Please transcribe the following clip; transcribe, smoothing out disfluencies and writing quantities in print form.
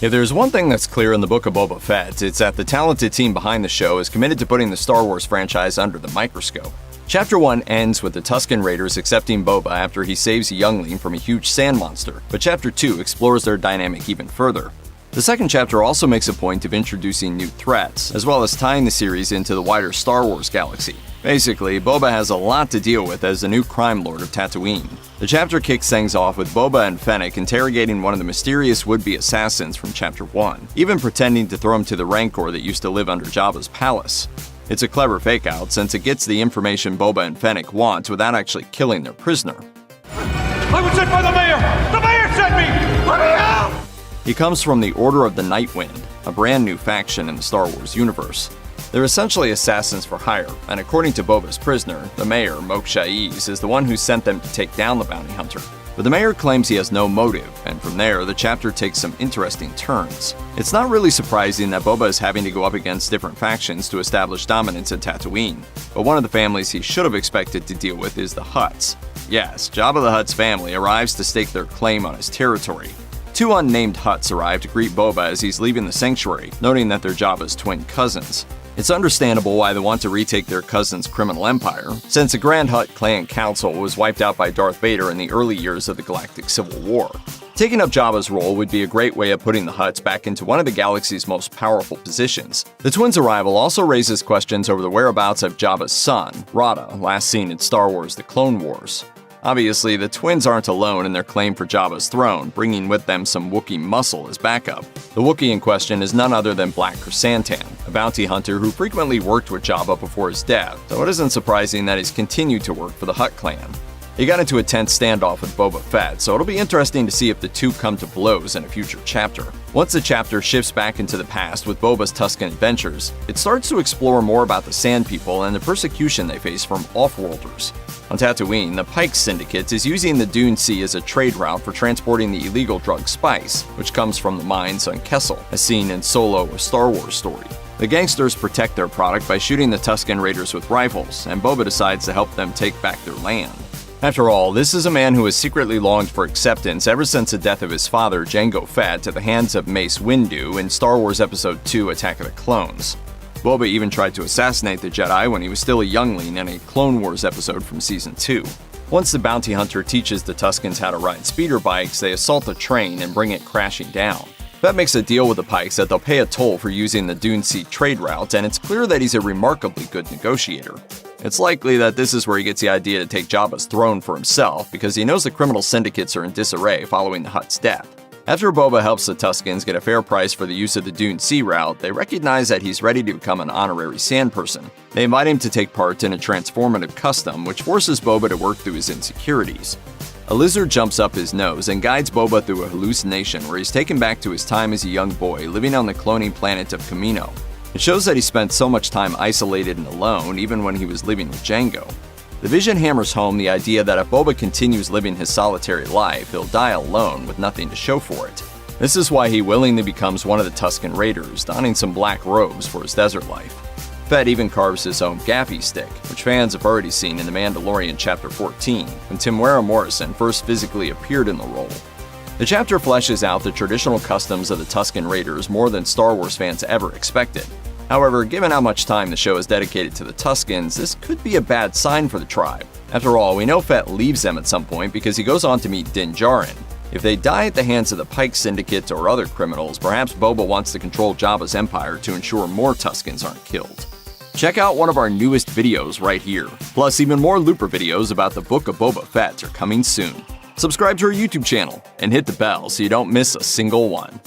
If there's one thing that's clear in the Book of Boba Fett, it's that the talented team behind the show is committed to putting the Star Wars franchise under the microscope. Chapter 1 ends with the Tusken Raiders accepting Boba after he saves a youngling from a huge sand monster, but Chapter 2 explores their dynamic even further. The second chapter also makes a point of introducing new threats, as well as tying the series into the wider Star Wars galaxy. Basically, Boba has a lot to deal with as the new crime lord of Tatooine. The chapter kicks things off with Boba and Fennec interrogating one of the mysterious would-be assassins from Chapter 1, even pretending to throw him to the Rancor that used to live under Jabba's palace. It's a clever fake-out since it gets the information Boba and Fennec want without actually killing their prisoner. I was sent by the mayor! The mayor sent me! Let me out! He comes from the Order of the Nightwind, a brand new faction in the Star Wars universe. They're essentially assassins for hire, and according to Boba's prisoner, the mayor, Mok Shaiz, is the one who sent them to take down the bounty hunter. But the mayor claims he has no motive, and from there, the chapter takes some interesting turns. It's not really surprising that Boba is having to go up against different factions to establish dominance in Tatooine, but one of the families he should have expected to deal with is the Hutts. Yes, Jabba the Hutt's family arrives to stake their claim on his territory. Two unnamed Hutts arrive to greet Boba as he's leaving the sanctuary, noting that they're Jabba's twin cousins. It's understandable why they want to retake their cousin's criminal empire, since the Grand Hutt Clan Council was wiped out by Darth Vader in the early years of the Galactic Civil War. Taking up Jabba's role would be a great way of putting the Hutts back into one of the galaxy's most powerful positions. The twins' arrival also raises questions over the whereabouts of Jabba's son, Rada, last seen in Star Wars: The Clone Wars. Obviously, the twins aren't alone in their claim for Jabba's throne, bringing with them some Wookiee muscle as backup. The Wookiee in question is none other than Black Krrsantan, a bounty hunter who frequently worked with Jabba before his death, so it isn't surprising that he's continued to work for the Hutt clan. He got into a tense standoff with Boba Fett, so it'll be interesting to see if the two come to blows in a future chapter. Once the chapter shifts back into the past with Boba's Tusken adventures, it starts to explore more about the Sand People and the persecution they face from Offworlders. On Tatooine, the Pike Syndicate is using the Dune Sea as a trade route for transporting the illegal drug spice, which comes from the mines on Kessel, as seen in Solo: A Star Wars Story. The gangsters protect their product by shooting the Tusken Raiders with rifles, and Boba decides to help them take back their land. After all, this is a man who has secretly longed for acceptance ever since the death of his father, Jango Fett, at the hands of Mace Windu in Star Wars Episode II: Attack of the Clones. Boba even tried to assassinate the Jedi when he was still a youngling in a Clone Wars episode from Season 2. Once the bounty hunter teaches the Tuskens how to ride speeder bikes, they assault the train and bring it crashing down. Fett makes a deal with the Pikes that they'll pay a toll for using the Dune Sea trade route, and it's clear that he's a remarkably good negotiator. It's likely that this is where he gets the idea to take Jabba's throne for himself, because he knows the criminal syndicates are in disarray following the Hutt's death. After Boba helps the Tuskens get a fair price for the use of the Dune Sea route, they recognize that he's ready to become an honorary sand person. They invite him to take part in a transformative custom, which forces Boba to work through his insecurities. A lizard jumps up his nose and guides Boba through a hallucination where he's taken back to his time as a young boy living on the cloning planet of Kamino. It shows that he spent so much time isolated and alone even when he was living with Jango. The vision hammers home the idea that if Boba continues living his solitary life, he'll die alone with nothing to show for it. This is why he willingly becomes one of the Tusken Raiders, donning some black robes for his desert life. Fett even carves his own gaffy stick, which fans have already seen in The Mandalorian Chapter 14, when Temuera Morrison first physically appeared in the role. The chapter fleshes out the traditional customs of the Tusken Raiders more than Star Wars fans ever expected. However, given how much time the show is dedicated to the Tuskens, this could be a bad sign for the tribe. After all, we know Fett leaves them at some point because he goes on to meet Din Djarin. If they die at the hands of the Pike Syndicate or other criminals, perhaps Boba wants to control Jabba's empire to ensure more Tuskens aren't killed. Check out one of our newest videos right here. Plus, even more Looper videos about the Book of Boba Fett are coming soon. Subscribe to our YouTube channel and hit the bell so you don't miss a single one.